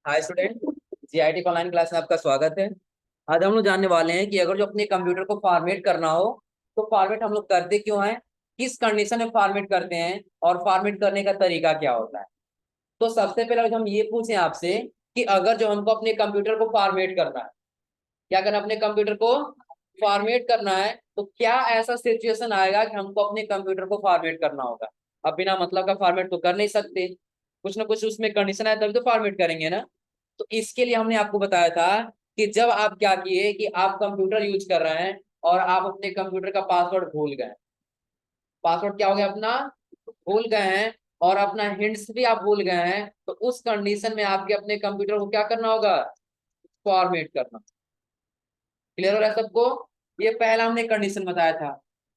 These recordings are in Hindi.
हाय स्टूडेंट। जीआईटी ऑनलाइन क्लास में आपका स्वागत है। आज हम लोग जानने वाले हैं कि अगर जो अपने कंप्यूटर को फॉर्मेट करना हो तो फॉर्मेट हम लोग करते क्यों हैं, किस कंडीशन में फॉर्मेट करते हैं और फॉर्मेट करने का तरीका क्या होता है। तो सबसे पहले अगर हम ये पूछें आपसे कि अगर जो हमको अपने कंप्यूटर को फॉर्मेट करना है, क्या करना है, अपने कंप्यूटर को फॉर्मेट करना है, तो क्या ऐसा सिचुएशन आएगा कि हमको अपने कंप्यूटर को फॉर्मेट करना होगा। अब बिना मतलब का फॉर्मेट तो कर नहीं सकते, कुछ ना कुछ उसमें कंडीशन है तभी तो फॉर्मेट करेंगे ना। तो इसके लिए हमने आपको बताया था कि जब आप क्या किए कि आप कंप्यूटर यूज कर रहे हैं और आप अपने कंप्यूटर का पासवर्ड भूल गए। पासवर्ड क्या हो गया अपना, भूल गए हैं, और अपना हिंट्स भी आप भूल गए हैं, तो उस कंडीशन में आपके अपने कंप्यूटर को क्या करना होगा, फॉर्मेट करना। क्लियर हो रहा है सबको। ये पहला हमने कंडीशन बताया था।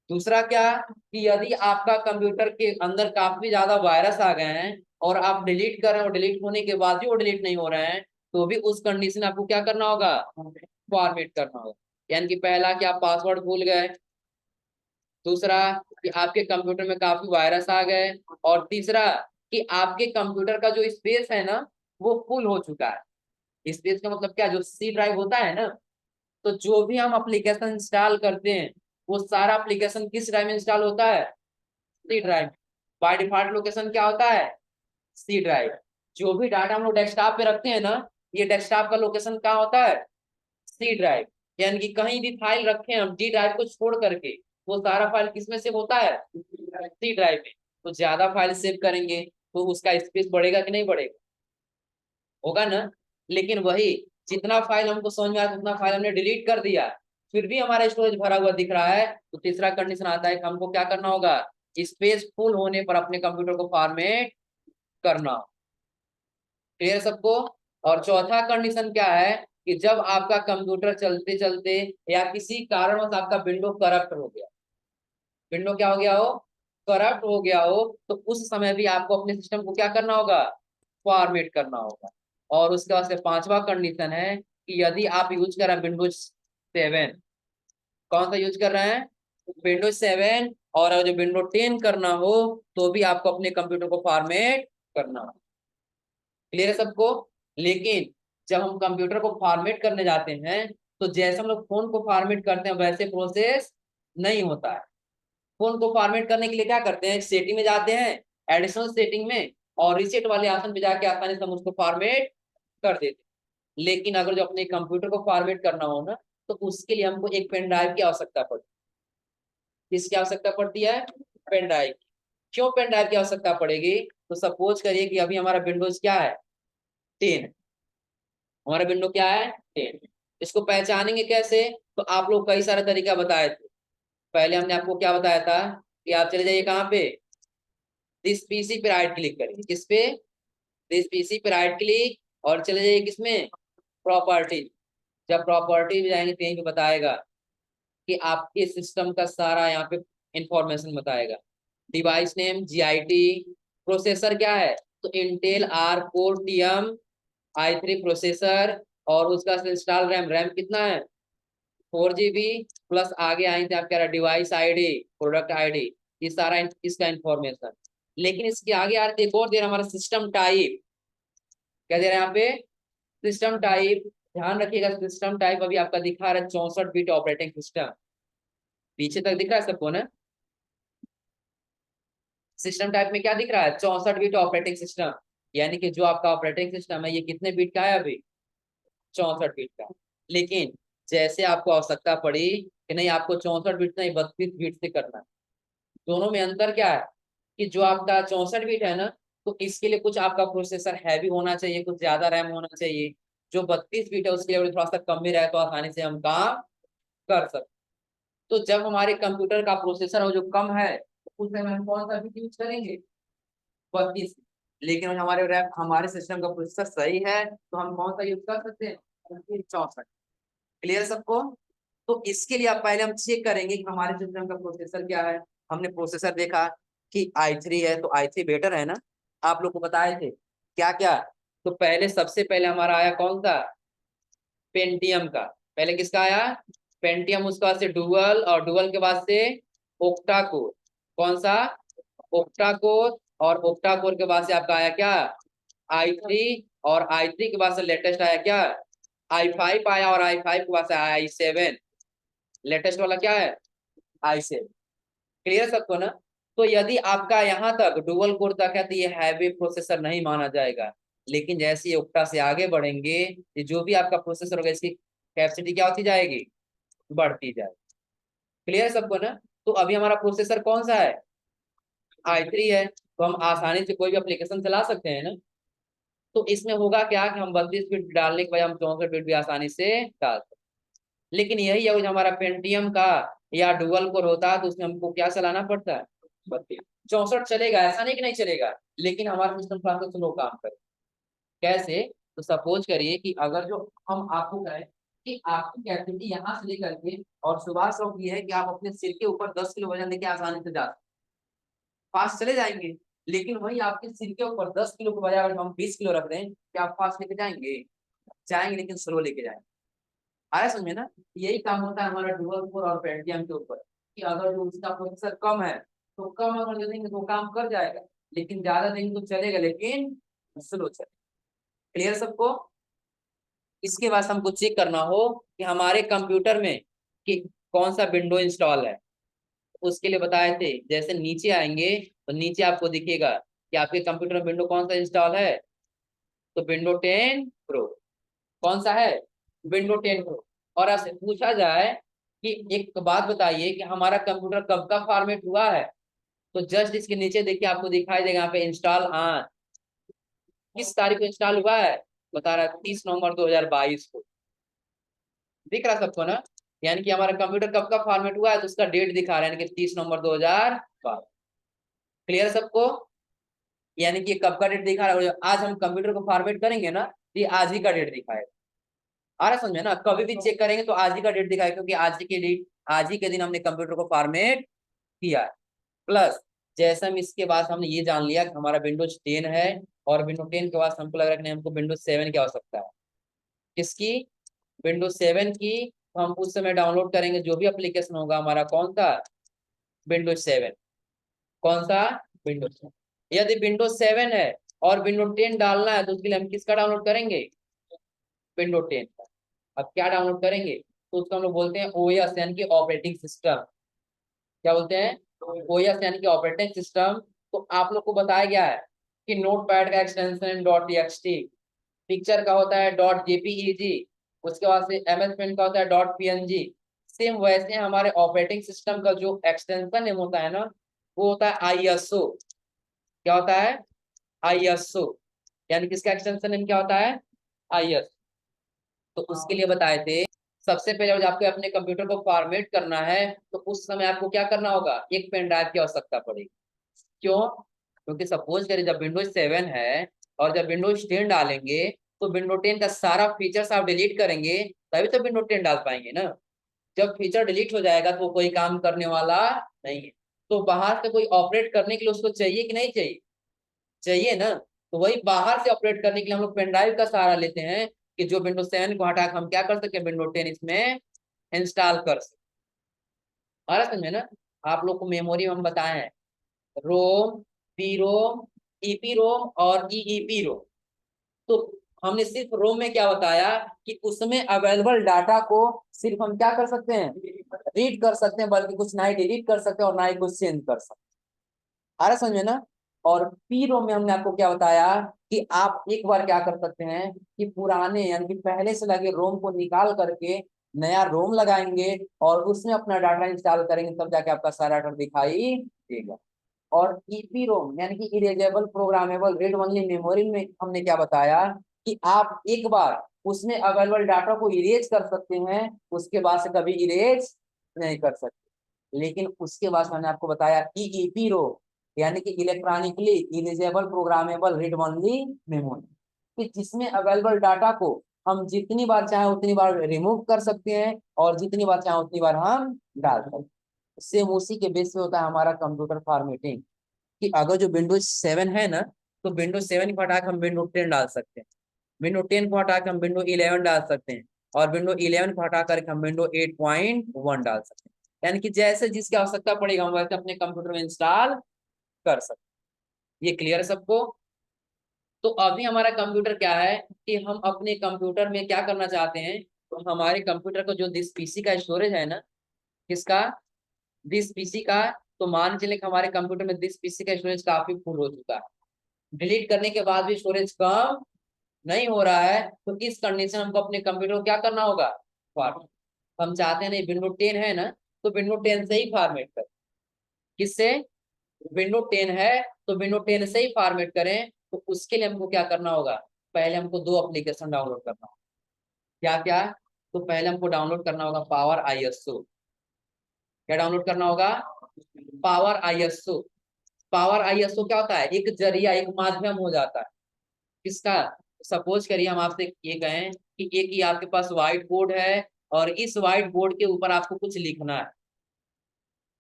दूसरा क्या, कि यदि आपका कंप्यूटर के अंदर काफी ज्यादा वायरस आ गए हैं और आप डिलीट कर रहे हैं और डिलीट होने के बाद भी वो डिलीट नहीं हो रहे हैं, तो भी उस कंडीशन में आपको क्या करना होगा, फॉर्मेट करना होगा। यानी कि पहला कि आप पासवर्ड भूल गए, दूसरा कि आपके कंप्यूटर में काफी वायरस आ गए, और तीसरा कि आपके कंप्यूटर का जो स्पेस है ना वो फुल हो चुका है। स्पेस का मतलब क्या, जो सी ड्राइव होता है ना, तो जो भी हम एप्लीकेशन इंस्टॉल करते हैं वो सारा एप्लीकेशन किस ड्राइव में इंस्टॉल होता है, C drive. By default location क्या होता है, सी ड्राइव। जो भी डाटा हम लोग डेस्कटॉप पे रखते हैं ना, ये डेस्कटॉप का लोकेशन कहाँ होता है, सी ड्राइव। यानी कि कहीं भी फाइल रखे हम डी ड्राइव को छोड़ करके, वो सारा फाइल किसमें सेव होता है, सी ड्राइव में। तो ज्यादा फाइल सेव करेंगे तो उसका स्पेस बढ़ेगा कि नहीं बढ़ेगा, होगा ना। लेकिन वही जितना फाइल हमको समझ में आया उतना फाइल हमने डिलीट कर दिया, फिर भी हमारा स्टोरेज भरा हुआ दिख रहा है, तो तीसरा कंडीशन आता है कि हमको क्या करना होगा, स्पेस फुल होने पर अपने कंप्यूटर को फॉर्मेट करना। क्लियर सबको। और चौथा कंडीशन क्या है, कि जब आपका कंप्यूटर चलते चलते या किसी कारणवश आपका विंडो करप्ट हो गया, विंडो क्या हो गया हो, करप्ट हो गया हो, तो उस समय भी आपको अपने सिस्टम को क्या करना होगा, फॉर्मेट करना होगा। और उसके बाद से पांचवा कंडीशन है कि यदि आप यूज कर रहे हैं विंडोज 7, कौन सा यूज कर रहे हैं, विंडोज 7, और जो विंडो 10 करना हो तो भी आपको अपने कंप्यूटर को फॉर्मेट करना हो। क्लियर है सबको। लेकिन जब हम कंप्यूटर को फॉर्मेट करने जाते हैं तो जैसे हम लोग फोन को फॉर्मेट करते हैं वैसे प्रोसेस नहीं होता है। फोन को फॉर्मेट करने के लिए क्या करते हैं, सेटिंग में जाते हैं, एडिशनल सेटिंग में, और रिसेट वाले ऑप्शन पे जाके आसानी से हम उसको फॉर्मेट कर देते हैं। लेकिन अगर जो अपने कंप्यूटर को फॉर्मेट करना हो ना, तो उसके लिए हमको एक पेन ड्राइव की आवश्यकता पड़ती है। किसकी आवश्यकता पड़ती है, पेन ड्राइव की। क्यों पेन ड्राइव की आवश्यकता पड़ेगी, तो सपोज करिए कि अभी हमारा विंडोज क्या है, 10। हमारा विंडो क्या है, 10। इसको पहचानेंगे कैसे, तो आप लोग कई सारे तरीका बताए थे। पहले हमने आपको क्या बताया था कि आप चले जाइए कहाँ पे, दिस पीसी पे राइट क्लिक करिए, किस पे, दिस पीसी पे राइट क्लिक, और चले जाइए किसमें, प्रॉपर्टी। जब प्रॉपर्टी में जाएंगे तो यहीं पे बताएगा कि आपके सिस्टम का सारा यहाँ पे इंफॉर्मेशन बताएगा। डिवाइस नेम जीआईटी, प्रोसेसर क्या है, तो Intel R core TM i3 processor, और उसका इंस्टॉल रैम, रैम कितना है, 4 GB, प्लस आगे आई थे आप कह रहा डिवाइस आईडी, प्रोडक्ट आईडी, ये सारा इसका इंफॉर्मेशन। लेकिन इसके आगे आ रही एक और दे रहा हमारा सिस्टम टाइप, क्या दे रहा है यहाँ पे, सिस्टम टाइप। ध्यान रखिएगा सिस्टम टाइप अभी आपका दिखा रहा है 64 बिट ऑपरेटिंग सिस्टम, पीछे तक दिख रहा है सबको ना। सिस्टम टाइप में क्या दिख रहा है, 64 बिट ऑपरेटिंग सिस्टम। यानी कि जो आपका ऑपरेटिंग सिस्टम है ये कितने बिट का है अभी, 64 बिट का। लेकिन जैसे आपको आवश्यकता पड़ी कि नहीं आपको 64 बिट नहीं 32 बिट से करना है, दोनों में अंतर क्या है, कि जो आपका 64 बिट है ना, तो इसके लिए कुछ आपका प्रोसेसर हैवी होना चाहिए, कुछ ज्यादा रैम होना चाहिए। जो 32 बिट है उसके लिए थोड़ा सा कम भी रहे तो आसानी से हम काम कर सकते। तो जब हमारे कंप्यूटर का प्रोसेसर हो जो कम है, तो उस समय हम कौन सा बिट यूज करेंगे, 32। लेकिन हमारे रैम, हमारे सिस्टम का प्रोसेसर सही है तो हम कौन सा यूज कर सकते हैं, 64। क्लियर सबको। तो इसके लिए आप पहले हम चेक करेंगे कि हमारे सिस्टम का प्रोसेसर क्या है। हमने प्रोसेसर देखा कि i3 है, तो i3 बेटर है ना, आप लोग को बताए थे क्या क्या। तो पहले सबसे पहले हमारा आया कौन सा, पेंटियम का। पहले किसका आया, पेंटियम, उसके बाद से डुअल, और डुअल के बाद से ओक्टा कोर। कौन सा, ओक्टा कोर, और ओक्टा कोर के बाद से आपका आया क्या, i3 और i3 के बाद से लेटेस्ट आया क्या, i5 आया, और i5 के बाद से आया i7। लेटेस्ट वाला क्या है, i7। क्लियर सबको ना। तो यदि आपका यहाँ तक डुअल कोर तक है तो ये हैवी प्रोसेसर नहीं माना जाएगा, लेकिन जैसे ये ओक्टा से आगे बढ़ेंगे, ये जो भी आपका प्रोसेसर होगा इसकी कैपेसिटी क्या होती जाएगी, बढ़ती जाएगी। क्लियर सबको ना। तो अभी हमारा प्रोसेसर कौन सा है, i3 है, तो हम आसानी से कोई भी एप्लीकेशन चला सकते हैं ना। तो इसमें होगा क्या कि हम 32 बिट डालने के बजाय हम 64 बिट भी आसानी से डाल सकते हैं। लेकिन यही है, वो जो हमारा पेंटियम का या डुअल कोर होता है तो उसमें हमको क्या चलाना पड़ता है, 64 चलेगा, ऐसा नहीं कि नहीं चलेगा, लेकिन हमारा सिस्टम थोड़ा सा स्लो काम करे। कैसे, तो सपोज करिए कि अगर जो हम आपको कहें कि आपकी कैपेसिटी यहाँ से लेकर के और सुबह शौक ये है कि आप अपने सिर के ऊपर 10 किलो वजन लेके आसानी से जा सकते, फास्ट चले जाएंगे। लेकिन वही आपके सिर के ऊपर 10 किलो के बजाय अगर हम 20 किलो रख दें, क्या आप फास्ट लेके जाएंगे, जाएंगे लेकिन स्लो लेके जाएंगे। आया समझे ना। यही काम होता है हमारा डुअल कोर और पेंटियम के ऊपर, कि अगर जो उसका प्रोसेसर कम है तो कम अगर दे देंगे तो काम कर जाएगा, लेकिन ज्यादा देंगे तो चलेगा लेकिन स्लो चलेगा। क्लियर सबको। इसके बाद हमको चेक करना हो कि हमारे कंप्यूटर में कि कौन सा विंडो इंस्टॉल है, उसके लिए बताए थे जैसे नीचे आएंगे तो नीचे आपको दिखेगा कि आपके कंप्यूटर में विंडो कौन सा इंस्टॉल है, तो विंडो 10 प्रो। कौन सा है, विंडो 10 प्रो। और आपसे पूछा जाए कि एक बात बताइए कि हमारा कंप्यूटर कब का फॉर्मेट हुआ है, तो जस्ट इसके नीचे देखिए आपको दिखाई देगा यहाँ पे इंस्टॉल, हाँ किस तारीख को इंस्टॉल हुआ है, बता रहा है 30 नवंबर 2022 को। दिख रहा सबको ना। यानी कि हमारा कंप्यूटर कब का फॉर्मेट हुआ है तो उसका डेट दिखा रहा है, यानी कि 30 नवंबर 2022। क्लियर सबको। यानी कि कब का डेट दिखा रहा है, आज हम कंप्यूटर को फॉर्मेट करेंगे ना, ये आज ही का डेट दिखाएगा। आ रहा समझे ना, कभी भी चेक करेंगे तो आज ही का डेट दिखाएगा, क्योंकि आज के डेट, आज ही के दिन हमने कंप्यूटर को फॉर्मेट किया है। प्लस जैसे हम इसके बाद हमने ये जान लिया कि हमारा विंडोज 10 है, और विंडो 10 के बाद हमको लग रहा है कि हमको विंडोज 7 की आवश्यकता है। किसकी, विंडोज 7 की। तो हम उस समय डाउनलोड करेंगे जो भी एप्लीकेशन होगा हमारा, कौन सा, विंडोज 7। कौन सा, विंडोज। यदि विंडोज 7 है और विंडो 10 डालना है तो उसके लिए हम किसका डाउनलोड करेंगे, विंडो 10 का। अब क्या डाउनलोड करेंगे, तो उसको हम लोग बोलते हैं ओएस यानी कि ऑपरेटिंग सिस्टम। क्या बोलते हैं, ओएस यानी कि ऑपरेटिंग सिस्टम। तो आप लोग को बताया गया है कि नोटपैड का एक्सटेंशन .txt, पिक्चर का होता है .jpeg, उसके बाद से एमएस पेंट का होता है .png। सेम वैसे हमारे ऑपरेटिंग सिस्टम का जो एक्सटेंशन नेम होता है ना, वो होता है आईएसओ। क्या होता है, आईएसओ। यानी किसका एक्सटेंशन नेम क्या होता है, आईएसओ। तो उसके लिए बताए थे, सबसे पहले जब आपको अपने कंप्यूटर को फॉर्मेट करना है तो उस समय आपको क्या करना होगा, एक पेन ड्राइव की आवश्यकता पड़ेगी। क्यों, क्योंकि सपोज करिए जब विंडोज 7 है और जब विंडोज 10 डालेंगे तो विंडो 10 का सारा फीचर्स आप डिलीट करेंगे, तभी तो विंडो 10 डाल पाएंगे ना। जब फीचर डिलीट हो जाएगा तो कोई काम करने वाला नहीं है। तो बाहर से कोई ऑपरेट करने के लिए उसको चाहिए कि नहीं चाहिए, चाहिए ना। तो वही बाहर से ऑपरेट करने के लिए हम लोग पेन ड्राइव का सहारा लेते हैं, कि जो विंडोज 7 को हटा के हम क्या कर सके, विंडो 10 इसमें इंस्टॉल कर सके। आ रहा समझे ना। आप लोग को मेमोरी में हम बताए हैं, रोम, पी रोम, ईपी रोम और ईईपी रोम। तो हमने सिर्फ रोम में क्या बताया कि उसमें अवेलेबल डाटा को सिर्फ हम क्या कर सकते हैं, रीड कर सकते हैं, बल्कि कुछ ना ही डिलीट कर सकते हैं और ना ही कुछ चेंज कर सकते हैं। आ रहा समझे ना। और पी रोम में हमने आपको क्या बताया कि आप एक बार क्या कर सकते हैं कि पुराने यानी कि पहले से लगे रोम को निकाल करके नया रोम लगाएंगे और उसमें अपना डाटा इंस्टॉल करेंगे, तब जाके आपका सारा डाटा दिखाई देगा। और ईपी रोम यानी कि erasable programmable read only memory में हमने क्या बताया कि आप एक बार उसमें अवेलेबल डाटा को इरेज कर सकते हैं, उसके बाद से कभी इरेज नहीं कर सकते। लेकिन उसके बाद मैंने आपको बताया ईईपी रोम यानी कि electronically erasable programmable read only memory, कि जिसमें अवेलेबल डाटा को हम जितनी बार चाहे उतनी बार रिमूव कर सकते हैं और जितनी बार चाहे उतनी बार हम डाल सकते हैं। सेम उसी के बेस पे होता है हमारा कंप्यूटर फॉर्मेटिंग, कि अगर जो विंडोज 7 है ना, तो विंडोज 7 को हटा के हम विंडो 10 डाल सकते हैं, विंडो 10 को हटा के हम विंडो 11 डाल सकते हैं, और विंडो 11 को हटा करके हम विंडो 8.1 डाल सकते हैं। यानी कि जैसे जिसकी आवश्यकता पड़ेगा हम वैसे अपने कंप्यूटर में इंस्टॉल कर सकते हैं। ये क्लियर है सबको। तो अभी हमारा कंप्यूटर क्या है कि हम अपने कंप्यूटर में क्या करना चाहते हैं, तो हमारे कंप्यूटर को जो दिस पीसी का स्टोरेज है ना, किसका, दिस पीसी का, तो मान चले कि हमारे कंप्यूटर में दिस पीसी का स्टोरेज काफी फुल हो चुका है, डिलीट करने के बाद भी स्टोरेज कम नहीं हो रहा है, तो इस कंडीशन हमको अपने कंप्यूटर को क्या करना होगा, फॉर्मेट। हम चाहते हैं नहीं, विंडो 10 है ना, तो विंडो 10 से ही फॉर्मेट करें। किससे, विंडो 10 है तो विंडो 10 से ही फॉर्मेट करें। तो उसके लिए हमको क्या करना होगा, पहले हमको दो एप्लीकेशन डाउनलोड करना होगा। क्या क्या, तो पहले हमको डाउनलोड करना होगा पावर आईएसओ। क्या डाउनलोड करना होगा, पावर आईएसओ। पावर आईएसओ क्या होता है, एक जरिया, एक माध्यम हो जाता है किसका। सपोज करिए हम आपसे ये कहें कि एक ही आपके पास व्हाइट बोर्ड है और इस व्हाइट बोर्ड के ऊपर आपको कुछ लिखना है,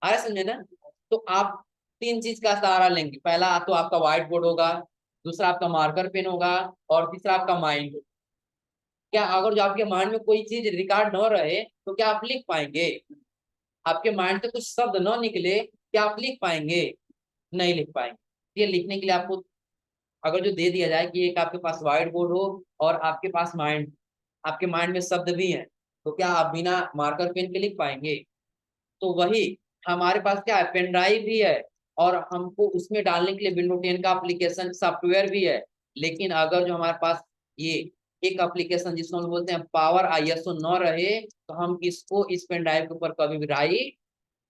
आ रहा समझे ना। तो आप तीन चीज का सहारा लेंगे, पहला तो आपका व्हाइट बोर्ड होगा, दूसरा आपका मार्कर पेन होगा, और तीसरा आपका माइंड। क्या अगर जो आपके माइंड में कोई चीज रिकॉर्ड न रहे तो क्या आप लिख पाएंगे, आपके माइंड से कुछ शब्द न निकले क्या आप लिख पाएंगे, नहीं लिख पाएंगे। ये लिखने के लिए आपको अगर जो दे दिया जाए कि एक आपके पास व्हाइट बोर्ड हो और आपके पास माइंड, आपके माइंड में शब्द भी हैं, तो क्या आप बिना मार्कर पेन के लिख पाएंगे। तो वही हमारे पास क्या है, पेन ड्राइव भी है, और हमको उसमें डालने के लिए विंडो 10 का एप्लीकेशन सॉफ्टवेयर भी है। लेकिन अगर जो हमारे पास ये एक एप्लीकेशन जिसको हम बोलते हैं पावर आईएसओ न रहे, तो हम इसको इस पेन ड्राइव के ऊपर कभी भी राइट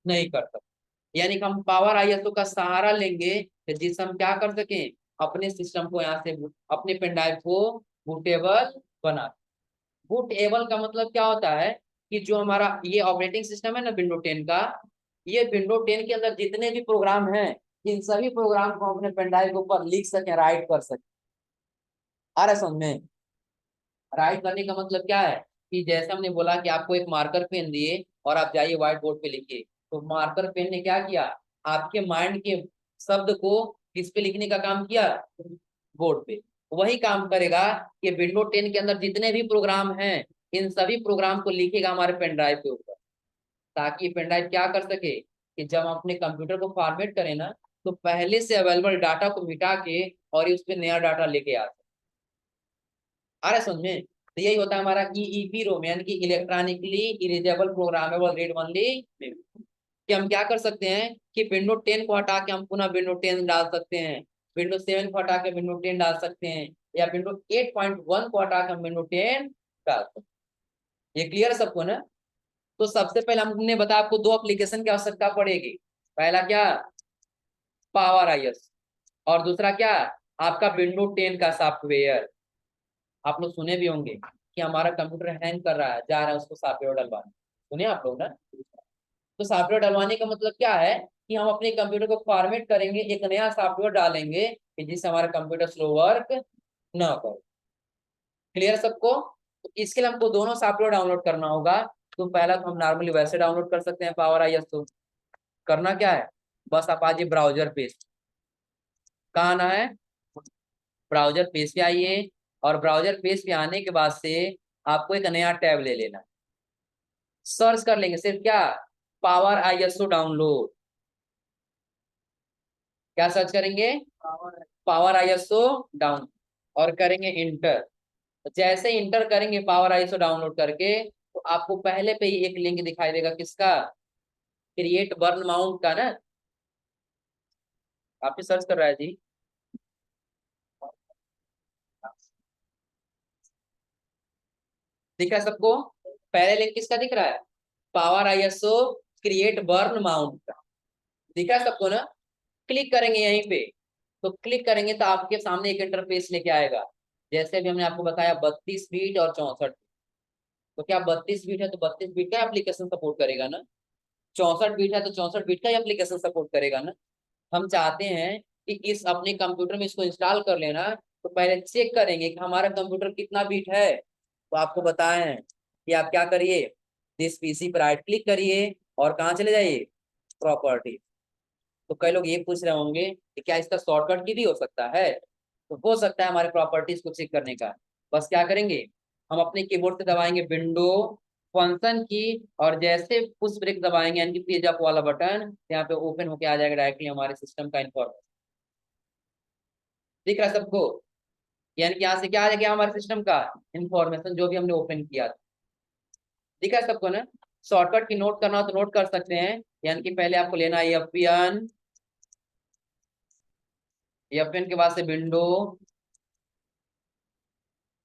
नहीं कर सकते। यानी कि हम पावर आईएसओ का सहारा लेंगे कि जिससे हम क्या कर सकें, अपने सिस्टम को यहाँ से अपने पेन ड्राइव को बूटेबल बना। बूटेबल का मतलब क्या होता है कि जो हमारा ये ऑपरेटिंग सिस्टम है ना विंडो 10 का, ये विंडो 10 के अंदर जितने भी प्रोग्राम हैं, इन सभी प्रोग्राम को अपने पेन ड्राइव के ऊपर लिख सके, राइट कर सके। आ रहा है समझ में, राइट करने का मतलब क्या है कि जैसे हमने बोला कि आपको एक मार्कर पेन दिए और आप जाइए व्हाइट बोर्ड पे लिखिए, तो मार्कर पेन ने क्या किया, आपके माइंड के शब्द को किस पे लिखने का काम किया, बोर्ड पे। वही काम करेगा कि विंडो 10 के अंदर जितने भी प्रोग्राम हैं, इन सभी प्रोग्राम को लिखेगा हमारे पेन ड्राइव के ऊपर, ताकि पेन ड्राइव क्या कर सके कि जब हम अपने कंप्यूटर को फॉर्मेट करें ना, तो पहले से अवेलेबल डाटा को मिटा के और उस पर नया डाटा लेके आ सके। आ रहा है समझ में। तो यही होता है हमारा ईईपी रोम, यानी कि electronically erasable programmable read only memory. कि हम क्या कर सकते हैं कि विंडो 10 को हटा के हम पुनः विंडो 10 डाल सकते हैं, विंडो 7 को हटा के विंडो 10 डाल सकते हैं, या विंडो 8.1 को हटा के हम विंडो 10 डाल सकते हैं। ये क्लियर है सबको ना। तो सबसे पहले हमने बताया आपको दो एप्लीकेशन की आवश्यकता पड़ेगी। पहला क्या, पावर आईएस, और दूसरा क्या, आपका विंडो 10 का सॉफ्टवेयर। आप लोग सुने भी होंगे कि हमारा कंप्यूटर हैंग कर रहा है, जा रहा है उसको सॉफ्टवेयर डलवाने, सुने आप लोग ना। तो सॉफ्टवेयर डलवाने का मतलब क्या है कि हम अपने कंप्यूटर को फॉर्मेट करेंगे, एक नया सॉफ्टवेयर डालेंगे कि जिससे हमारा कंप्यूटर स्लो वर्क ना करे। क्लियर सबको। तो इसके लिए हमको दोनों सॉफ्टवेयर डाउनलोड करना होगा। तो पहला तो हम नॉर्मली वैसे डाउनलोड कर सकते हैं पावर आईएस। तो करना क्या है, बस आप आइए ब्राउजर पेज, कहाँ आना है, ब्राउजर पेज पे आइए, और ब्राउजर पेज पे आने के बाद से आपको एक नया टैब ले लेना, सर्च कर लेंगे सिर्फ क्या, पावर आईएसओ डाउनलोड। क्या सर्च करेंगे, पावर आईएसओ डाउन, और करेंगे इंटर। जैसे इंटर करेंगे पावर आईएसओ डाउनलोड करके, तो आपको पहले पे ही एक लिंक दिखाई देगा किसका, क्रिएट बर्न माउंट का ना। आप ही सर्च कर रहा है जी, दिख रहा है सबको, पहले लिंक किसका दिख रहा है, power ISO create burn mount का, दिख रहा है सबको ना। क्लिक करेंगे यहीं पे, तो क्लिक करेंगे तो आपके सामने एक इंटरफेस लेके आएगा। जैसे अभी हमने आपको बताया 32 बीट और 64। तो क्या 32 बीट है तो 32 बीट का एप्लीकेशन सपोर्ट करेगा ना, 64 बीट है तो 64 बीट का एप्लीकेशन सपोर्ट करेगा ना। हम चाहते हैं कि इस अपने कंप्यूटर में इसको इंस्टॉल कर लेना, तो पहले चेक करेंगे कि हमारा कंप्यूटर कितना बीट है। तो आपको बताए हैं कि आप क्या करिए, दिस पीसी पर राइट क्लिक करिए और कहाँ चले जाइए, प्रॉपर्टी। तो कई लोग ये पूछ रहे होंगे कि क्या इसका शॉर्टकट की भी हो सकता है, तो हो सकता है हमारे प्रॉपर्टीज को चेक करने का। बस क्या करेंगे, हम अपने कीबोर्ड से दबाएंगे विंडो फंक्शन की, और जैसे पुश ब्रेक दबाएंगे यानी कि पेज अप वाला बटन, यहाँ पे ओपन होके आ जाएगा डायरेक्टली हमारे सिस्टम का इंफॉर्मेशन। दिख रहा है सबको। यानी कि यहाँ से क्या आ गया हमारे सिस्टम का इंफॉर्मेशन जो भी हमने ओपन किया था। ठीक है सबको ना। शॉर्टकट की नोट करना हो तो नोट कर सकते हैं। यानी कि पहले आपको लेना है एफएन, एफएन के बाद से विंडो,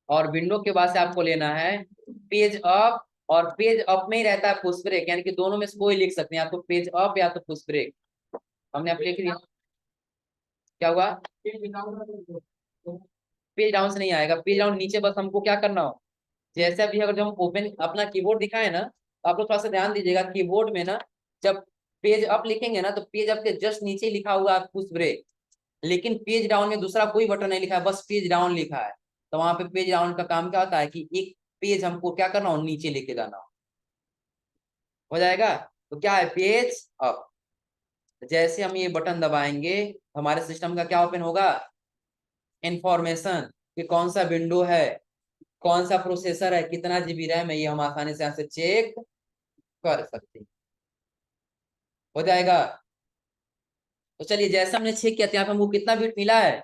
और विंडो के बाद से आपको लेना है पेज अप, और पेज अप में ही रहता है पुश ब्रेक, यानी कि दोनों में से कोई लिख सकते हैं, या तो पेज अप या तो पुश ब्रेक। हमने आप लिख दिया। क्या हुआ? पेज डाउन से नहीं आएगा, पेज डाउन नीचे बस हमको क्या करना हो, जैसे अभी अगर जब हम ओपन अपना कीबोर्ड दिखाए ना, तो आप लोग थोड़ा सा ध्यान दीजिएगा कीबोर्ड में ना, जब पेज अप लिखेंगे ना तो पेज अप के जस्ट नीचे लिखा हुआ है पुश ब्रेक, लेकिन पेज डाउन में दूसरा कोई बटन नहीं लिखा है, बस पेज डाउन लिखा है। तो वहां पे पेज डाउन का काम क्या होता है कि एक पेज हमको क्या करना हो, नीचे लेके जाना हो जाएगा। तो क्या है, पेज अप। जैसे हम ये बटन दबाएंगे हमारे सिस्टम का क्या ओपन होगा, इंफॉर्मेशन, कि कौन सा विंडो है, कौन सा प्रोसेसर है, कितना जीबी रैम है, ये हम आसानी से यहाँ से चेक कर सकते हैं। हो जाएगा। तो चलिए जैसे हमने चेक किया था, यहाँ पे हमको कितना बिट मिला है,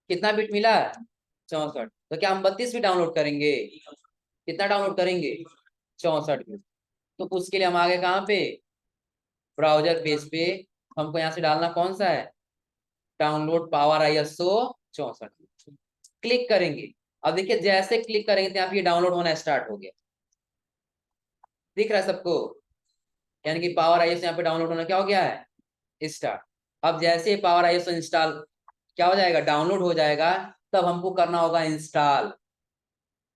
कितना बिट मिला है, 64। तो क्या हम 32 भी डाउनलोड करेंगे? कितना डाउनलोड करेंगे? 64 बिट। तो उसके लिए हम आगे कहाँ पे, ब्राउजर पेज पे हमको यहाँ से डालना कौन सा है, डाउनलोड पावर आईएसओ 64। क्लिक करेंगे। अब देखिए जैसे क्लिक करेंगे तो यहाँ पे डाउनलोड होना स्टार्ट हो गया। दिख रहा है सबको? यानी कि पावर आईएसओ यहाँ पे डाउनलोड होना क्या हो गया है, स्टार्ट। अब जैसे पावर आईएसओ इंस्टॉल क्या हो जाएगा, डाउनलोड हो जाएगा, तब हमको करना होगा इंस्टॉल।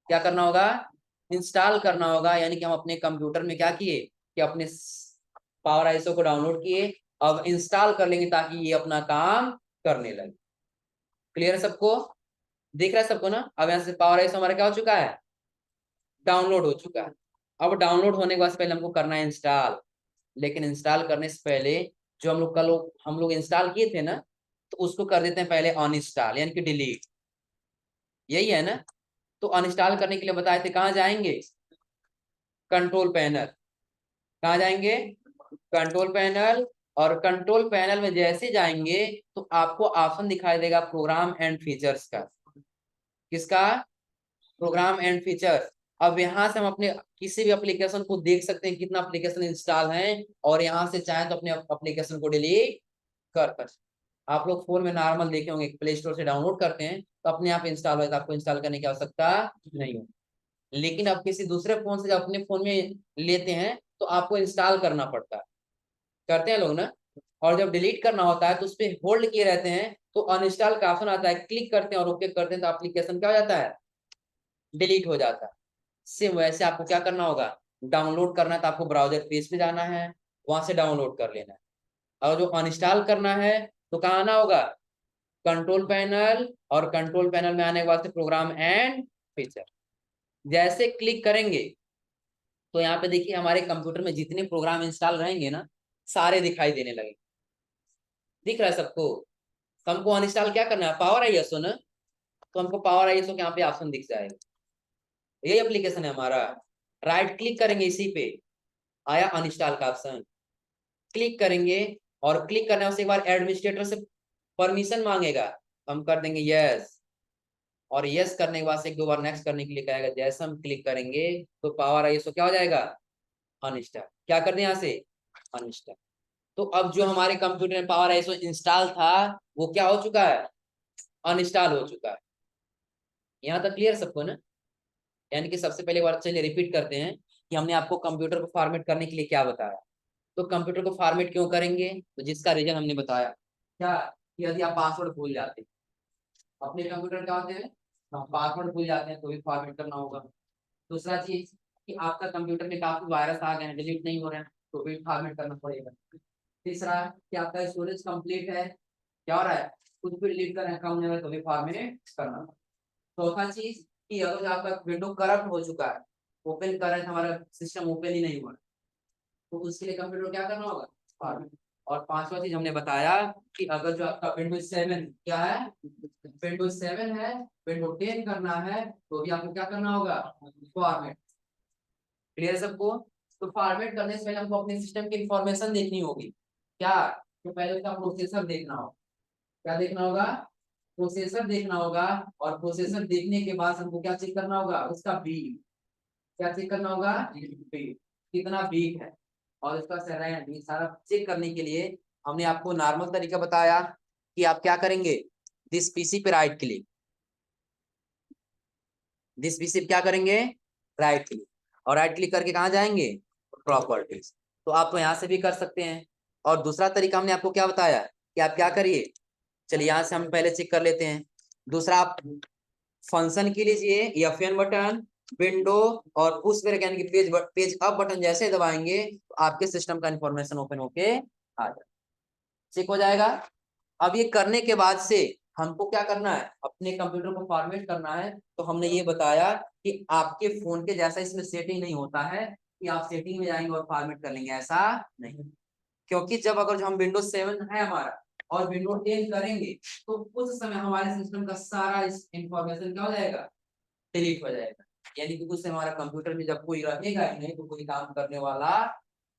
क्या करना होगा, इंस्टॉल करना होगा। यानी कि हम अपने कंप्यूटर में क्या किए कि अपने पावर आईएसओ को डाउनलोड किए, अब इंस्टॉल कर लेंगे ताकि ये अपना काम करने लगे। क्लियर है सबको? दिख रहा है सबको ना? अब यहाँ से पावर आईएसओ हमारा क्या हो चुका है, डाउनलोड हो चुका है। अब डाउनलोड होने के बाद पहले हमको करना है इंस्टॉल। लेकिन इंस्टॉल करने से पहले जो हम लोग इंस्टॉल किए थे ना, तो उसको कर देते हैं पहले अनइंस्टॉल, यानी कि डिलीट। यही है ना? तो अनइंस्टॉल करने के लिए बताए थे कहाँ जाएंगे, कंट्रोल पैनल। कहाँ जाएंगे, कंट्रोल पैनल। और कंट्रोल पैनल में जैसे जाएंगे तो आपको ऑप्शन दिखाई देगा प्रोग्राम एंड फीचर्स का। किसका? Program and feature. अब यहाँ से हम अपने किसी भी एप्लीकेशन को देख सकते हैं कितना एप्लीकेशन इंस्टॉल है, और यहाँ से चाहे तो अपने एप्लीकेशन को डिलीट कर। आप लोग फोन में नॉर्मल देखे होंगे, प्ले स्टोर से डाउनलोड करते हैं तो अपने आप इंस्टॉल होता है, आपको इंस्टॉल करने की आवश्यकता नहीं हो। लेकिन अब किसी दूसरे फोन से जब अपने फोन में लेते हैं तो आपको इंस्टॉल करना पड़ता है। करते हैं लोग ना। और जब डिलीट करना होता है तो उस पर होल्ड किए रहते हैं, तो अनइंस्टॉल का ऑप्शन आता है, क्लिक करते हैं और ओके करते हैं तो एप्लीकेशन क्या हो जाता है, डिलीट हो जाता है। सेम वैसे आपको क्या करना होगा, डाउनलोड करना है तो आपको ब्राउजर पेज पे जाना है, वहां से डाउनलोड कर लेना है। और जो अनइंस्टॉल करना है तो कहाँ आना होगा, कंट्रोल पैनल, और कंट्रोल पैनल में आने के बाद से प्रोग्राम एंड फीचर। जैसे क्लिक करेंगे तो यहाँ पे देखिए हमारे कंप्यूटर में जितने प्रोग्राम इंस्टॉल रहेंगे ना, सारे दिखाई देने लगे। दिख रहा है सबको? तो हमको अनइंस्टॉल क्या करना है, पावर आईएसओ ना, तो हमको पावर आईएसओ के यहाँ पे ऑप्शन दिख जाएगा, यही एप्लीकेशन है हमारा। राइट क्लिक करेंगे इसी पे, आया अनइंस्टॉल का ऑप्शन, क्लिक करेंगे। और क्लिक करने से एक बार एडमिनिस्ट्रेटर से परमिशन मांगेगा, हम कर देंगे यस। और यस करने के बाद से एक दो बार नेक्स्ट करने के लिए कहेगा, जैसे हम क्लिक करेंगे तो पावर आईएसओ क्या हो जाएगा, अनइंस्टॉल। क्या कर दें यहाँ से, अनइंस्टॉल। तो अब जो हमारे कंप्यूटर में पावर आईएसओ इंस्टॉल था वो क्या हो चुका है, अनइंस्टॉल हो चुका है। यहाँ तक क्लियर सबको ना? यानी कि सबसे पहले बार चलिए रिपीट करते हैं कि हमने आपको कंप्यूटर को फॉर्मेट करने के लिए क्या बताया। तो कंप्यूटर को फॉर्मेट क्यों करेंगे, तो जिसका रीजन हमने बताया क्या, कि यदि आप पासवर्ड भूल जाते हैं, अपने कंप्यूटर क्या होते हैं, हम पासवर्ड भूल जाते हैं तो भी फॉर्मेट करना होगा। दूसरा चीज कि आपका कंप्यूटर में काफी वायरस आ गए हैं, डिलीट नहीं हो रहे हैं, तो भी फॉर्मेट करना पड़ेगा। तीसरा कि आपका स्टोरेज कंप्लीट है, क्या हो रहा है, कुछ भी डिलीट कर रहे हैं, कम नहीं हो रहा है, तो भी फॉर्मेट करना। चौथा चीज कि अगर आपका विंडो करप्ट हो चुका है, ओपन कर रहे हैं, हमारा सिस्टम ओपन ही नहीं हुआ, तो उसके लिए कंप्यूटर क्या करना होगा, फॉर्मेट। और पांचवा चीज हमने बताया कि अगर जो आपका विंडोज 7 क्या है, विंडोज 7 है, विंडो 10 करना है, तो भी आपको क्या करना होगा, फॉर्मेट। क्लियर सबको? तो फॉर्मेट करने से पहले हमको अपने सिस्टम की इंफॉर्मेशन देखनी होगी। क्या? तो पहले उसका प्रोसेसर देखना होगा। क्या देखना होगा, प्रोसेसर देखना होगा, और प्रोसेसर देखने के बाद हमको क्या चेक करना होगा, उसका बीट। क्या चेक करना होगा, बीट कितना बीट है, और उसका रैम, ये सारा चेक करने के लिए हमने आपको नॉर्मल तरीका बताया कि आप क्या करेंगे, दिस पीसी पे राइट क्लिक, दिस पीसी पे क्या करेंगे, राइट क्लिक, और राइट क्लिक करके कहाँ जाएंगे, प्रॉपर्टीज। तो आप तो यहाँ से भी कर सकते हैं। और दूसरा तरीका हमने आपको क्या बताया कि आप क्या करिए, चलिए यहाँ से हम पहले चेक कर लेते हैं। दूसरा, आप फंक्शन के लीजिए F1 बटन, विंडो और पुश ब्रेक यानी कि पेज अप बटन जैसे दबाएंगे तो आपके सिस्टम का इंफॉर्मेशन ओपन होके आ जाए, चेक हो जाएगा। अब ये करने के बाद से हमको क्या करना है, अपने कंप्यूटर को फॉर्मेट करना है। तो हमने ये बताया कि आपके फोन के जैसा इसमें सेटिंग नहीं होता है कि आप सेटिंग में जाएंगे और फॉर्मेट कर लेंगे, ऐसा नहीं। क्योंकि जब अगर जो हम विंडोज 7 है हमारा और विंडोज 10 करेंगे तो उस समय हमारे सिस्टम का सारा इंफॉर्मेशन क्या हो जाएगा, डिलीट हो जाएगा। यानी कि उस समय हमारा कंप्यूटर में जब कोई रहेगा ही नहीं तो कोई काम करने वाला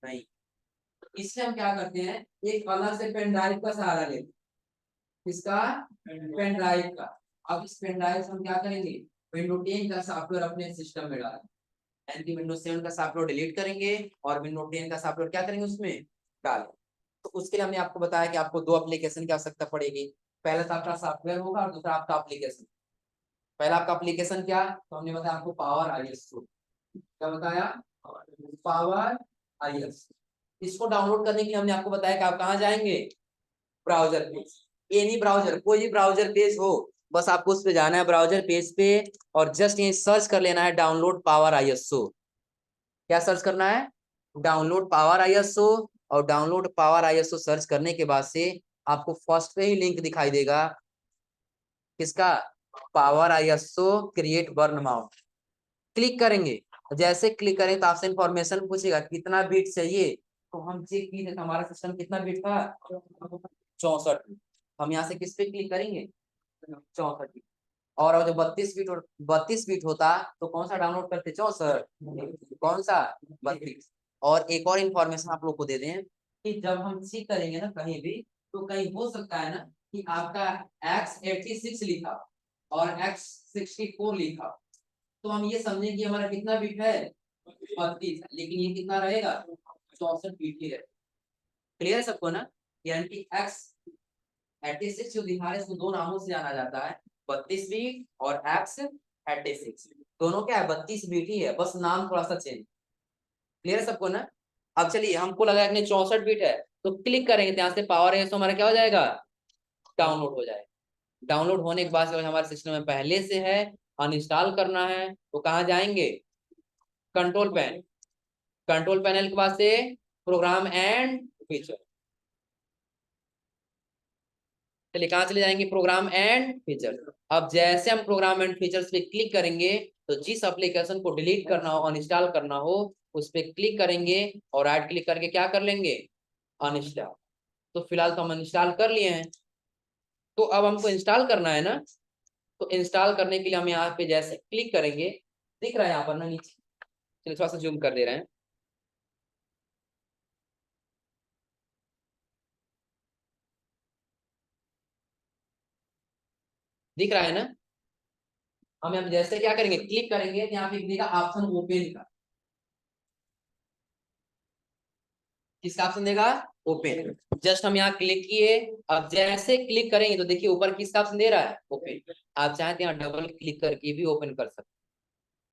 नहीं। इसलिए हम क्या करते हैं, एक अलग से पेन ड्राइव का सहारा लेते हैं। किसका, पेन ड्राइव का। अब इस पेन ड्राइव से हम क्या करेंगे, विंडो 10 का सॉफ्टवेयर अपने सिस्टम में डालें, यानी कि विंडोज 7 का सॉफ्टवेयर डिलीट करेंगे और विंडोज 10 का सॉफ्टवेयर क्या करेंगे उसमें डालें। तो उसके लिए हमने आपको बताया कि आपको दो एप्लीकेशन की आवश्यकता पड़ेगी। पहला तो आपका सॉफ्टवेयर होगा और दूसरा आपका एप्लीकेशन। पहला आपका एप्लीकेशन क्या, तो हमने बताया आपको पावर आईएस, क्या बताया, पावर आईएस। इसको डाउनलोड करने के लिए हमने आपको बताया कि आप कहाँ जाएंगे, ब्राउजर पेज, एनी ब्राउजर, कोई भी ब्राउजर पेज हो, बस आपको उस पे जाना है ब्राउजर पेज पे, और जस्ट ये सर्च कर लेना है डाउनलोड पावर आईएसओ। क्या सर्च करना है, डाउनलोड पावर आईएसओ। और डाउनलोड पावर आईएसओ सर्च करने के बाद से आपको फर्स्ट पे ही लिंक दिखाई देगा, किसका, power ISO create burn mount. Click करेंगे, जैसे क्लिक करें तो आपसे इंफॉर्मेशन पूछेगा कितना बीट चाहिए। तो हम चेक किए थे हमारा सिस्टम कितना बीट था, 64। हम यहाँ से किस पे क्लिक करेंगे, 64। और जो 32 बीट होता तो कौन सा डाउनलोड करते, 64, कौन सा, 32। और एक और इन्फॉर्मेशन आप लोग को दे दें कि जब हम चेक करेंगे ना कहीं भी, तो कहीं हो सकता है ना कि आपका X86 लिखा और X64 लिखा, तो हम ये समझें कि हमारा कितना बीट है, 32, लेकिन ये कितना रहेगा, 64 बीट ही रहेगा। क्लियर है सबको ना, यानी कि X86 जो दिखा रहे हैं इसको दो नामों से जाना जाता है, 32 बीट और X86। दोनों क्या है, 32 बीट ही है, बस नाम थोड़ा सा चेंज। क्लियर है सबको ना। अब चलिए हमको लगा कि 64 बीट है, तो क्लिक करेंगे तो यहाँ से पावर है तो हमारा क्या हो जाएगा, डाउनलोड हो जाएगा। डाउनलोड होने के बाद हमारे सिस्टम में पहले से है, अनइंस्टॉल करना है तो कहाँ जाएंगे, कंट्रोल पैन, कंट्रोल पैनल के बाद से प्रोग्राम एंड फीचर। चलिए कहाँ चले जाएंगे, प्रोग्राम एंड फीचर। अब जैसे हम प्रोग्राम एंड फीचर्स पे क्लिक करेंगे तो जिस एप्लीकेशन को डिलीट करना हो, अनइंस्टॉल करना हो, उस पर क्लिक करेंगे और राइट क्लिक करके क्या कर लेंगे, अनइंस्टॉल। तो फिलहाल तो हम अनइंस्टॉल कर लिए हैं, तो अब हमको इंस्टॉल करना है ना। तो इंस्टॉल करने के लिए हम यहाँ पे जैसे क्लिक करेंगे, दिख रहा है यहाँ पर ना नीचे, चलिए थोड़ा सा जूम कर दे रहे हैं, दिख रहा है ना। हम जैसे क्या करेंगे, क्लिक करेंगे तो यहाँ पे दिखेगा ऑप्शन ओपन का। किसका ऑप्शन देगा, ओपन। जस्ट हम यहाँ क्लिक किए, अब जैसे क्लिक करेंगे तो देखिए ऊपर किसका ऑप्शन दे रहा है, ओपन। आप चाहें तो यहाँ डबल क्लिक करके भी ओपन कर सकते हैं।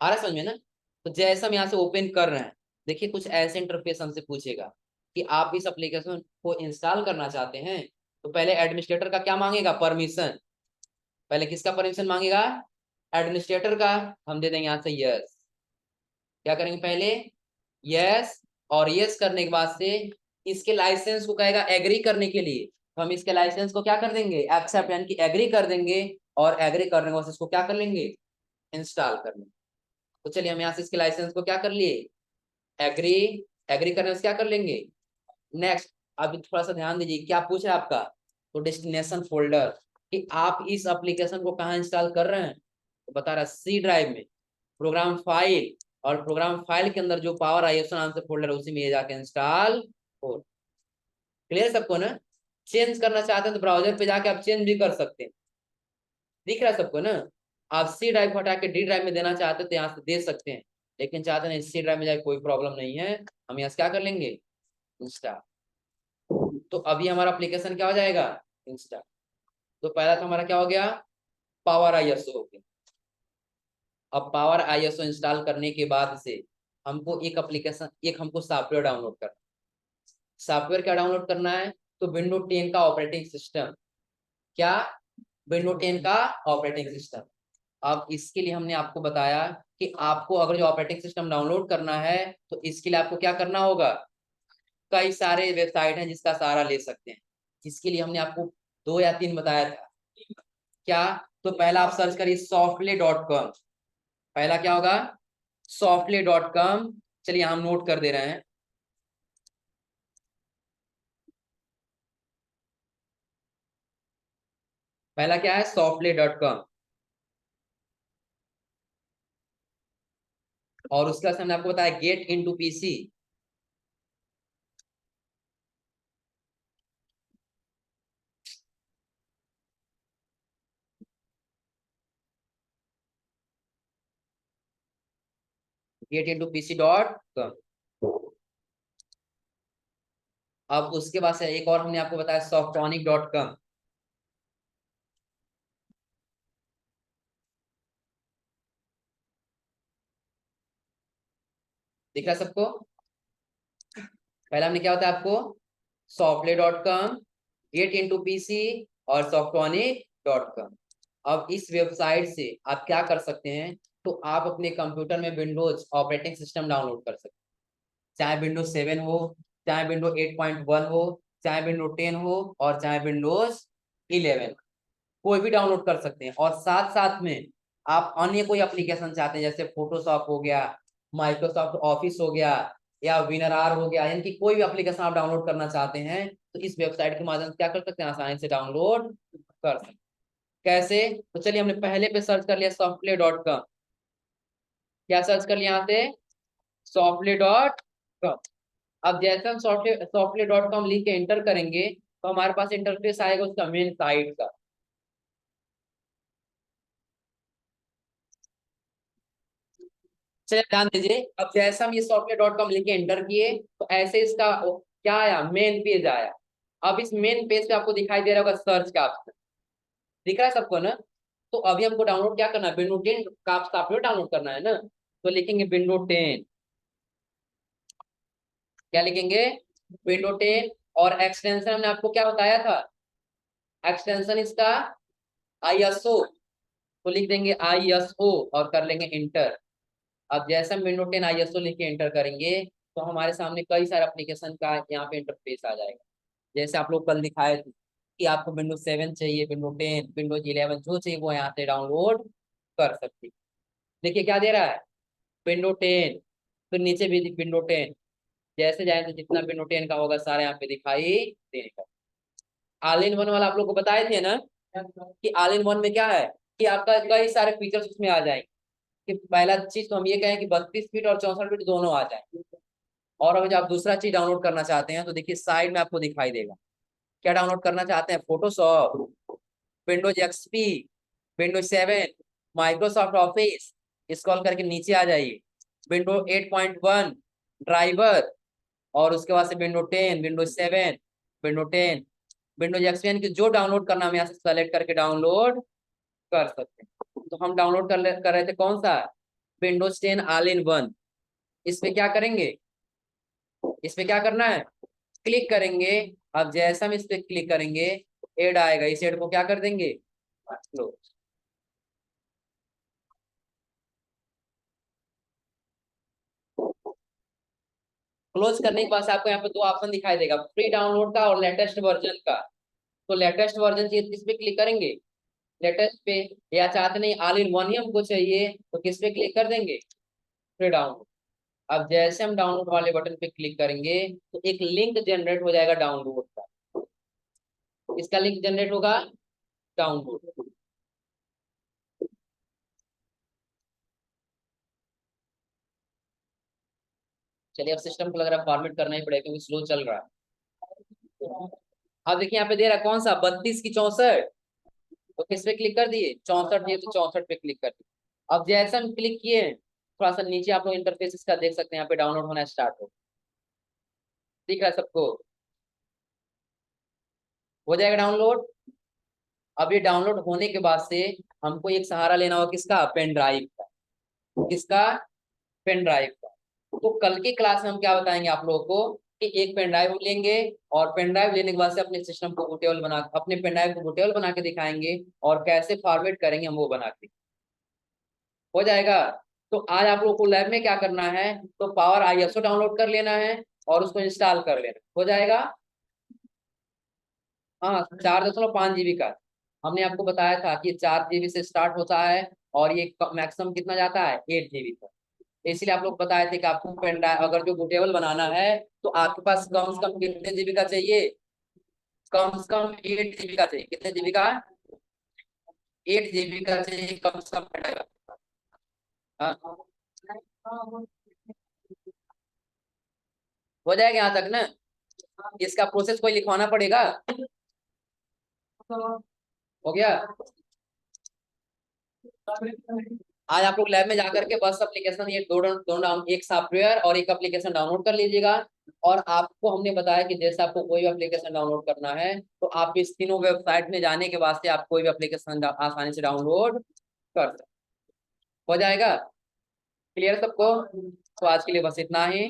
आ रहा है समझ में ना। तो जैसे हम यहाँ से ओपन कर रहे हैं, देखिए कुछ ऐसे इंटरफेस हमसे पूछेगा कि आप इस एप्लीकेशन को इंस्टॉल करना चाहते हैं, तो पहले एडमिनिस्ट्रेटर का क्या मांगेगा, परमिशन। पहले किसका परमिशन मांगेगा, एडमिनिस्ट्रेटर का। हम दे देंगे यहाँ से यस। क्या करेंगे पहले, यस। और यस करने के बाद से इसके लाइसेंस को कहेगा एग्री करने के लिए, तो हम इसके लाइसेंस को क्या कर देंगे, एक्सेप्ट यानी कि एग्री कर देंगे। और एग्री करने के बाद इसको क्या कर लेंगे, इंस्टॉल कर लेंगे। तो चलिए हम यहाँ से इसके लाइसेंस को क्या कर लिए, एग्री। एग्री करने से क्या कर लेंगे, नेक्स्ट। अब थोड़ा सा ध्यान दीजिए क्या पूछा है आपका, तो डेस्टिनेशन फोल्डर, कि आप इस एप्लीकेशन को कहाँ इंस्टॉल कर रहे हैं, तो बता रहा है सी ड्राइव में, प्रोग्राम फाइल, और प्रोग्राम फाइल के अंदर जो पावर आईएसओ नाम से फोल्डर है उसी में ये जाके इंस्टॉल हो। क्लियर सबको ना। चेंज करना चाहते हैं तो ब्राउजर पे जाके आप चेंज भी कर सकते हैं। दिख रहा है सबको ना। आप सी ड्राइव को हटा के डी ड्राइव में देना चाहते हो तो यहाँ से दे सकते हैं, लेकिन चाहते नहीं सी ड्राइव में जाए कोई प्रॉब्लम नहीं है, हम यहाँ से क्या कर लेंगे, इंस्टा। तो अभी हमारा एप्लीकेशन क्या हो जाएगा, इंस्टा। तो पहला तो हमारा क्या हो गया, पावर आईएसओ हो गया। अब पावर आईएसओ इंस्टॉल करने के बाद से हमको एक एप्लीकेशन, एक हमको सॉफ्टवेयर डाउनलोड करना। सॉफ्टवेयर क्या डाउनलोड करना है, तो विंडो 10 का ऑपरेटिंग सिस्टम। क्या, विंडो 10 का ऑपरेटिंग सिस्टम। अब इसके लिए हमने आपको बताया कि आपको अगर जो ऑपरेटिंग सिस्टम डाउनलोड करना है तो इसके लिए आपको क्या करना होगा, कई सारे वेबसाइट हैं जिसका सहारा ले सकते हैं। इसके लिए हमने आपको 2 या 3 बताया था। क्या, तो पहला आप सर्च करिए softly.com। पहला क्या होगा, softly.com। चलिए हम नोट कर दे रहे हैं। पहला क्या है, softly.com। और उसके बाद हमने आपको बताया get into PC. Get into PC dot com. अब उसके बाद से एक और हमने आपको बताया softonic.com। दिख रहा है सबको। पहला हमने क्या बताया आपको, softly.com, गेट इनटू पीसी और softonic.com। अब इस वेबसाइट से आप क्या कर सकते हैं, तो आप अपने कंप्यूटर में विंडोज ऑपरेटिंग सिस्टम डाउनलोड कर सकते हैं, चाहे विंडोज 7 हो, चाहे विंडोज 8.1 हो, चाहे विंडोज 10 हो, और चाहे विंडोज 11, कोई भी डाउनलोड कर सकते हैं। और साथ साथ में आप अन्य कोई एप्लीकेशन चाहते हैं, जैसे फोटोशॉप हो गया, माइक्रोसॉफ्ट ऑफिस हो गया, या विनर आर हो गया, यानी कि कोई भी एप्लीकेशन आप डाउनलोड करना चाहते हैं तो इस वेबसाइट के माध्यम से क्या कर सकते हैं, आसानी से डाउनलोड कर सकते हैं। कैसे, तो चलिए हमने पहले पे सर्च कर लिया softly.com। क्या सर्च कर लिया यहाँ से, softly.com। अब जैसे हम softly.com लिख के एंटर करेंगे तो हमारे पास इंटरफेस आएगा उसका मेन साइट का। चलिए ध्यान दीजिए, अब जैसे हम ये softly.com लिख के एंटर किए तो ऐसे इसका क्या आया, मेन पेज आया। अब इस मेन पेज पे आपको दिखाई दे रहा होगा सर्च का ऑप्शन, दिख रहा है सबको ना। तो अभी हमको डाउनलोड क्या करना है, विंडो 10 का सॉफ्टवेयर डाउनलोड करना है ना। तो लिखेंगे विंडो 10। क्या लिखेंगे, विंडो 10। और एक्सटेंशन हमने आपको क्या बताया था, एक्सटेंशन इसका आईएसओ। तो लिख देंगे आईएसओ और कर लेंगे इंटर। अब जैसे हम विंडो 10 आईएसओ लिख के एंटर करेंगे तो हमारे सामने कई सारे एप्लीकेशन का यहाँ पे इंटरफेस आ जाएगा। जैसे आप लोग कल दिखाए थे कि आपको विंडो 7 चाहिए, विंडो 10, विंडोज 11 जो चाहिए वो यहाँ से डाउनलोड कर सकते हैं। देखिए क्या दे रहा है, विंडो 10, फिर नीचे भी विंडो 10। जैसे जाए तो जितना विंडो 10 का होगा सारा यहाँ पे दिखाई देगा। ऑल इन वन वाला आप लोग को बताए थे ना, कि ऑल इन वन में क्या है, कि आपका कई सारे फीचर्स उसमें आ जाएंगे। कि पहला चीज तो हम ये कहें कि 32 फीट और 64 फीट दोनों आ जाए। और अगर आप दूसरा चीज डाउनलोड करना चाहते हैं तो देखिए साइड में आपको दिखाई देगा। क्या डाउनलोड करना चाहते हैं, Photoshop, Windows XP, Windows 7, Microsoft office. Scroll करके नीचे आ जाइए, विंडो 8.1 ड्राइवर, और उसके बाद से window 10, Windows 7, window 10, Windows XP की जो डाउनलोड करना हम यहाँ से सेलेक्ट करके डाउनलोड कर सकते हैं। तो हम डाउनलोड कर रहे थे कौन सा, विंडोज 10 ऑल इन वन। इस पे क्या करेंगे, इस पे क्या करना है, क्लिक करेंगे। अब जैसा हम इस पे क्लिक करेंगे एड आएगा, इस एड को क्या कर देंगे, क्लोज। क्लोज करने के बाद आपको यहाँ पे 2 ऑप्शन दिखाई देगा, फ्री डाउनलोड का और लेटेस्ट वर्जन का। तो लेटेस्ट वर्जन चाहिए तो किस पे क्लिक करेंगे, लेटेस्ट पे। या चाहते नहीं ऑल इन वन ही हमको चाहिए तो किस पे क्लिक कर देंगे, फ्री डाउनलोड। अब जैसे हम डाउनलोड वाले बटन पे क्लिक करेंगे तो एक लिंक जनरेट हो जाएगा डाउनलोड का। इसका लिंक जनरेट होगा, डाउनलोड। चलिए अब सिस्टम को लग रहा है फॉर्मेट करना ही पड़ेगा क्योंकि स्लो चल रहा है। अब देखिए यहाँ पे दे रहा है कौन सा, 32 की 64। तो किस पे क्लिक कर दिए, 64 दिए तो 64 पे क्लिक कर दिए। अब जैसे हम क्लिक किए, थोड़ा सा नीचे आप लोग इंटरफेस का देख सकते हैं, यहाँ पे डाउनलोड होना स्टार्ट दिख रहा है सबको, हो जाएगा डाउनलोड। अब ये डाउनलोड होने के बाद से हमको एक सहारा लेना होगा, किसका, पेन ड्राइव का। किसका, पेन ड्राइव का। तो कल की क्लास में हम क्या बताएंगे आप लोगों को, कि एक पेन ड्राइव लेंगे, और पेन ड्राइव लेने के बाद से अपने सिस्टम को बूटेबल बना, अपने पेन ड्राइव को बूटेबल बना के दिखाएंगे, और कैसे फॉर्मेट करेंगे हम वो बना के, हो जाएगा। तो आज आप लोगों को लैब में क्या करना है, तो पावर आईएसओ डाउनलोड कर लेना है और उसको इंस्टॉल कर लेना, हो जाएगा। हाँ, 4.5 GB का हमने आपको बताया था कि 4 GB से स्टार्ट होता है, और ये मैक्सिमम कितना जाता है, 8 GB तक। इसलिए आप लोग बताए थे कि आपको पेन ड्राइव अगर जो बूटेबल बनाना है, तो आपके पास कम से कम कितने जीबी का चाहिए, कम से कम 8 GB का चाहिए। कितने जीबी का, 8 GB का चाहिए कम से कम पेन ड्राइव। हाँ, हो जाएगा यहाँ तक ना। इसका प्रोसेस कोई लिखवाना पड़ेगा, हो गया। आज आप लोग लैब में जाकर के बस एप्लीकेशन, ये दो डाउन, एक सॉफ्टवेयर और एक एप्लीकेशन डाउनलोड कर लीजिएगा। और आपको हमने बताया कि जैसे आपको कोई भी एप्लीकेशन डाउनलोड करना है, तो आप इस तीनों वेबसाइट में जाने के बाद से आप कोई भी एप्लीकेशन आसानी से डाउनलोड कर सकते, हो जाएगा। क्लियर सबको। तो आज के लिए बस इतना ही।